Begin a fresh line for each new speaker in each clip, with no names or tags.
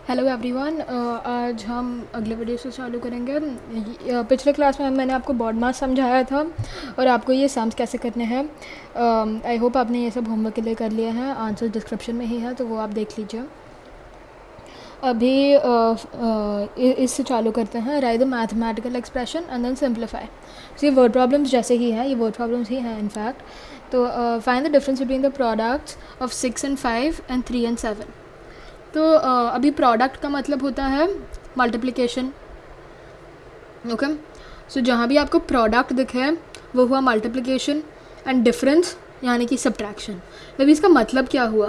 Hello everyone. आज हम अगले वीडियो से चालू करेंगे। पिछले क्लास में मैंने आपको बॉड मास समझाया था और आपको ये सम्स कैसे करने हैं। आई होप आपने ये सब होमवर्क के लिए कर लिया है। आंसर डिस्क्रिप्शन में ही है, तो वो आप देख लीजिए। अभी इससे चालू करते हैं। Write the mathematical expression and then simplify. ये वर्ड प्रॉब्लम्स जैसे ही हैं, ये वर्ड प्रॉब्लम्स ही हैं इनफैक्ट। तो find the difference between the products of 6 and 5 and 3 and 7। तो अभी प्रोडक्ट का मतलब होता है मल्टीप्लिकेशन। ओके, सो जहाँ भी आपको प्रोडक्ट दिखे वो हुआ मल्टीप्लिकेशन एंड डिफरेंस यानी कि सब्ट्रैक्शन। अभी इसका मतलब क्या हुआ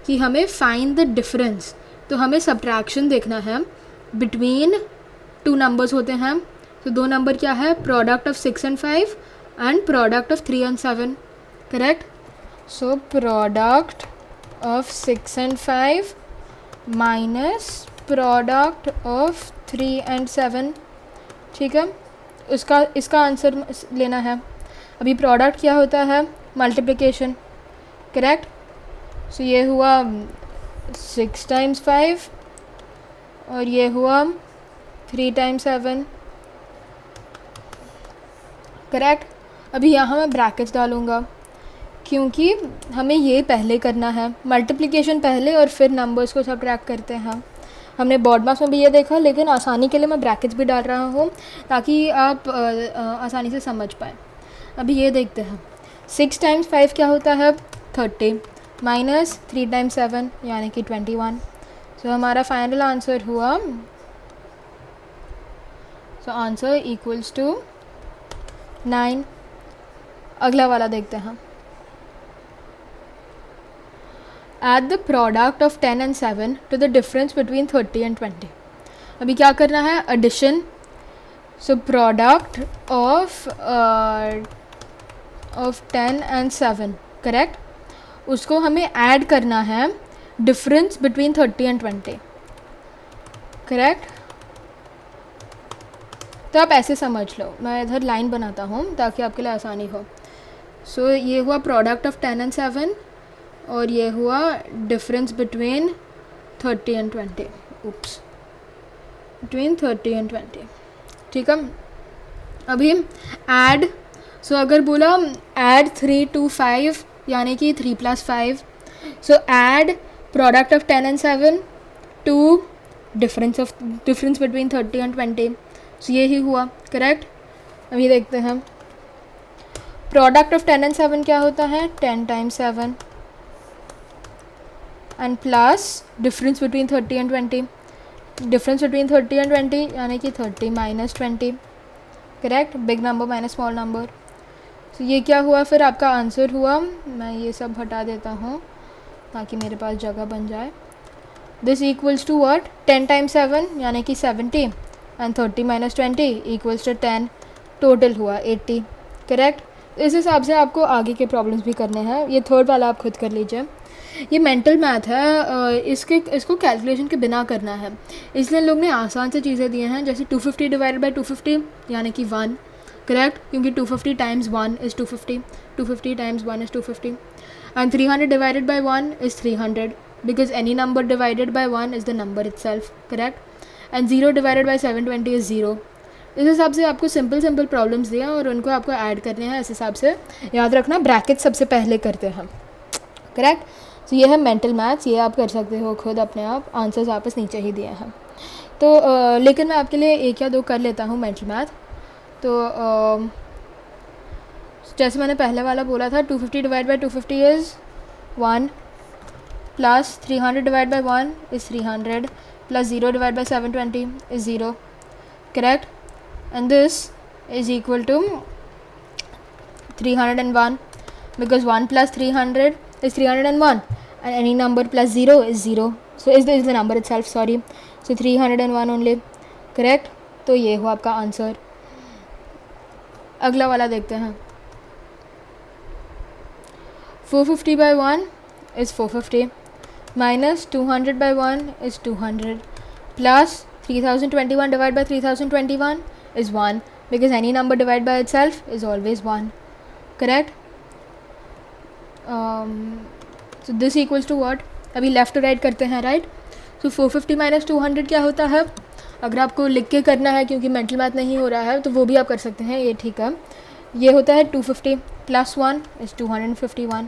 कि हमें फाइंड द डिफरेंस, तो हमें सब्ट्रैक्शन देखना है बिटवीन टू नंबर्स होते हैं। तो दो नंबर क्या है? Product of 6 and 5 and product of 3 and 7। Correct. So product of 6 and 5 minus product of 3 and 7। ठीक है, इसका आंसर लेना है। अभी प्रोडक्ट क्या होता है? मल्टीप्लिकेशन। करेक्ट। सो ये हुआ 6 times 5 और ये हुआ 3 times 7। करेक्ट। अभी यहाँ मैं ब्रैकेट्स डालूँगा क्योंकि हमें ये पहले करना है, मल्टीप्लिकेशन पहले और फिर नंबर्स को सब्ट्रैक्ट करते हैं। हमने बॉड मास में भी ये देखा, लेकिन आसानी के लिए मैं ब्रैकेट्स भी डाल रहा हूँ ताकि आप आसानी से समझ पाएँ। अभी ये देखते हैं, 6 times 5 क्या होता है? 30 माइनस 3 times 7 यानी कि 21। सो हमारा फाइनल आंसर हुआ, सो आंसर इक्वल्स टू 9। अगला वाला देखते हैं। Add the product of 10 and 7 to the difference between 30 and 20। अभी क्या करना है? addition। so product of 10 and 7। correct। उसको हमें add करना है difference between 30 and 20। correct। तो आप ऐसे समझ लो, मैं इधर लाइन बनाता हूँ ताकि आपके लिए आसानी हो। so ये हुआ product of 10 and 7 और ये हुआ difference between 30 and 20। Oops, between 30 and 20। ठीक है। अभी ऐड, सो अगर बोला ऐड 3 to 5 यानी कि 3 + 5। So add product of 10 and 7 to difference between 30 and 20। So ये ही हुआ। करेक्ट। अभी देखते हैं प्रोडक्ट ऑफ 10 and 7 क्या होता है? 10 times 7 and plus difference between 30 and 20। Difference between 30 and 20 यानी कि 30 minus 20। Correct. Big number minus small number. तो ये क्या हुआ फिर? आपका आंसर हुआ, मैं ये सब हटा देता हूँ ताकि मेरे पास जगह बन जाए। This equals to what? 10 times 7 यानी कि 70 and 30 minus 20 equals to 10। Total हुआ 80। करेक्ट। इस हिसाब से आपको आगे के प्रॉब्लम्स भी करने हैं। ये थर्ड वाला आप खुद कर लीजिए। ये मेंटल मैथ है, इसको कैलकुलेशन के बिना करना है, इसलिए लोग ने आसान से चीज़ें दी हैं, जैसे 250 डिवाइडेड बाई 250 यानी कि 1। करेक्ट, क्योंकि 250 times 1 is 250, 250 times 1 is 250 and 300 divided by 1 is 300 because any number divided by 1 is the number itself. Correct. And 0 divided by 720 is 0। इस हिसाब से आपको सिंपल प्रॉब्लम्स दिए और उनको आपको ऐड करने हैं। इस हिसाब से याद रखना, ब्रैकेट सबसे पहले करते हैं। करेक्ट। तो ये है मेंटल मैथ्स, ये आप कर सकते हो खुद अपने आप। आंसर्स आपस नीचे ही दिए हैं। तो लेकिन मैं आपके लिए एक या दो कर लेता हूँ मेंटल मैथ। तो जैसे मैंने पहले वाला बोला था, 250 divide by 250 is 1 plus 300 divide by 1 is 300 plus 0 divide by 720 is 0। Correct. And this is equal to 301 because 1 plus 300 is 301 and any number plus 0 is 0, so is the number itself, sorry, so 301 only। correct। तो ये हुआ आपका answer. अगला वाला देखते हैं। 450 by 1 is 450 minus 200 by 1 is 200 plus 3021 divided by 3021 is 1 because any number divided by itself is always 1। correct। so this equals to what? अभी left to right करते हैं, राइट। सो 450 माइनस 200 क्या होता है, अगर आपको लिख के करना है क्योंकि मेंटल मैथ नहीं हो रहा है तो वो भी आप कर सकते हैं, ये ठीक है। ये होता है 250 प्लस 1 इज़ 251।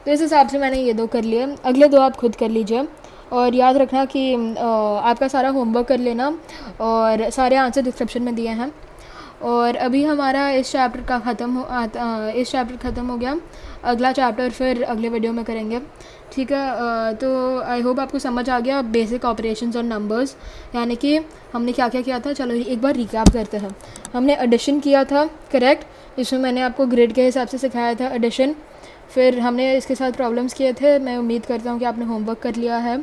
तो इस हिसाब से मैंने ये दो कर लिए, अगले दो आप खुद कर लीजिए और याद रखना कि आपका सारा होमवर्क कर लेना और सारे आंसर डिस्क्रिप्शन में दिए हैं। और अभी हमारा इस चैप्टर का इस चैप्टर ख़त्म हो गया, अगला चैप्टर फिर अगले वीडियो में करेंगे, ठीक है। तो आई होप आपको समझ आ गया बेसिक ऑपरेशंस और नंबर्स, यानी कि हमने क्या क्या किया था। चलो एक बार रिकैप करते हैं। हमने एडिशन किया था, करेक्ट, जिसमें मैंने आपको ग्रेड के हिसाब से सिखाया था एडिशन। फिर हमने इसके साथ प्रॉब्लम्स किए थे, मैं उम्मीद करता हूँ कि आपने होमवर्क कर लिया है।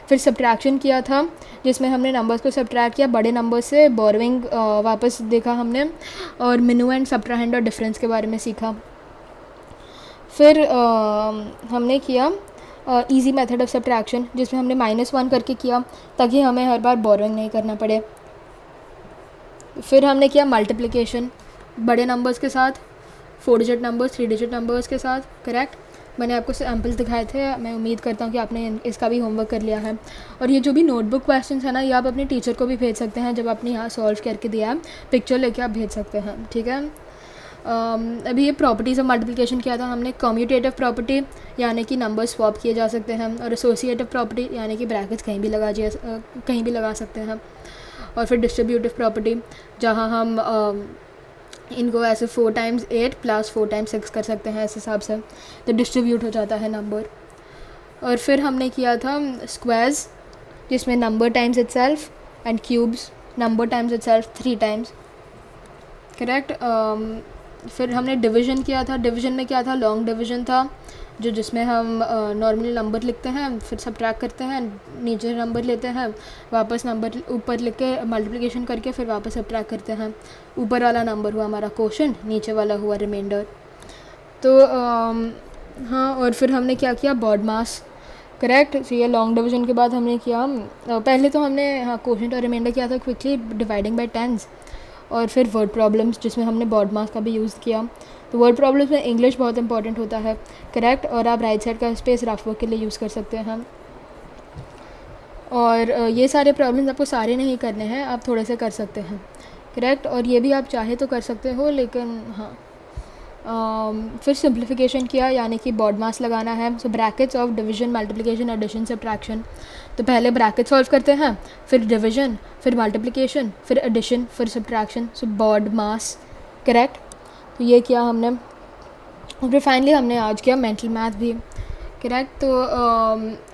फिर सब्ट्रैक्शन किया था, जिसमें हमने नंबर्स को सब्ट्रैक्ट किया बड़े नंबर से, बोरोइंग वापस देखा हमने, और मिनू एंड सब्ट्राहेंड और डिफरेंस के बारे में सीखा। फिर हमने किया इजी मेथड ऑफ सब्ट्रैक्शन, जिसमें हमने -1 करके किया ताकि हमें हर बार बोरोइंग नहीं करना पड़े। फिर हमने किया मल्टीप्लिकेशन बड़े नंबर्स के साथ, 4 डिजिट नंबर्स, 3 डिजिट नंबर्स के साथ, करेक्ट। मैंने आपको सैम्पल्स दिखाए थे, मैं उम्मीद करता हूँ कि आपने इसका भी होमवर्क कर लिया है। और ये जो भी नोटबुक क्वेश्चंस है ना, ये आप अपने टीचर को भी भेज सकते हैं, जब आपने यहाँ सॉल्व करके दिया है पिक्चर लेके आप भेज सकते हैं, ठीक है। अभी ये प्रॉपर्टीज़ ऑफ मल्टीप्लिकेशन किया था हमने, कम्यूटेटिव प्रॉपर्टी यानी कि नंबर स्वैप किए जा सकते हैं, और एसोसिएटिव प्रॉपर्टी यानी कि ब्रैकेट्स कहीं भी लगा सकते हैं, और फिर डिस्ट्रीब्यूटिव प्रॉपर्टी जहाँ हम इनको ऐसे 4 टाइम्स 8 प्लस 4 टाइम्स 6 कर सकते हैं, इस हिसाब से तो डिस्ट्रीब्यूट हो जाता है नंबर। और फिर हमने किया था स्क्वायर्स, जिसमें number times itself and cubes number times itself 3 times, correct. फिर हमने डिवीज़न किया था, डिवीज़न में क्या था, लॉन्ग डिवीज़न था, जिसमें हम नॉर्मली नंबर लिखते हैं, फिर सब्ट्रैक्ट करते हैं, नीचे नंबर लेते हैं, वापस नंबर ऊपर लिख के मल्टीप्लिकेशन करके फिर वापस सब्ट्रैक्ट करते हैं। ऊपर वाला नंबर हुआ हमारा क्वोशंट, नीचे वाला हुआ रिमाइंडर। तो हाँ, और फिर हमने क्या किया, बॉड मास, करेक्ट। तो ये लॉन्ग डिवीज़न के बाद हमने किया, पहले तो हमने हाँ क्वोशंट और रिमाइंडर किया था क्विकली डिवाइडिंग बाय टेंस, और फिर वर्ड प्रॉब्लम्स जिसमें हमने बॉड मास का भी यूज़ किया। तो वर्ड प्रॉब्लम्स में इंग्लिश बहुत इंपॉर्टेंट होता है, करेक्ट, और आप राइट साइड का स्पेस रफ वर्क के लिए यूज़ कर सकते हैं। और ये सारे प्रॉब्लम्स आपको सारे नहीं करने हैं, आप थोड़े से कर सकते हैं, करेक्ट। और ये भी आप चाहे तो कर सकते हो, लेकिन हाँ। फिर सिंप्लीफिकेशन किया, यानी कि बॉड मास लगाना है। So brackets of division, multiplication, addition, subtraction. तो पहले ब्रैकेट सॉल्व करते हैं, फिर डिवीजन, फिर मल्टीप्लिकेशन, फिर एडिशन, फिर सब्ट्रैक्शन, सो बॉड मास, करेक्ट। तो ये किया हमने, और फिर फाइनली हमने आज किया मेंटल मैथ भी, करेक्ट। तो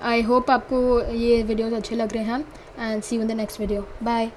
आई होप आपको ये वीडियोस अच्छे लग रहे हैं, and see you in the next video, bye.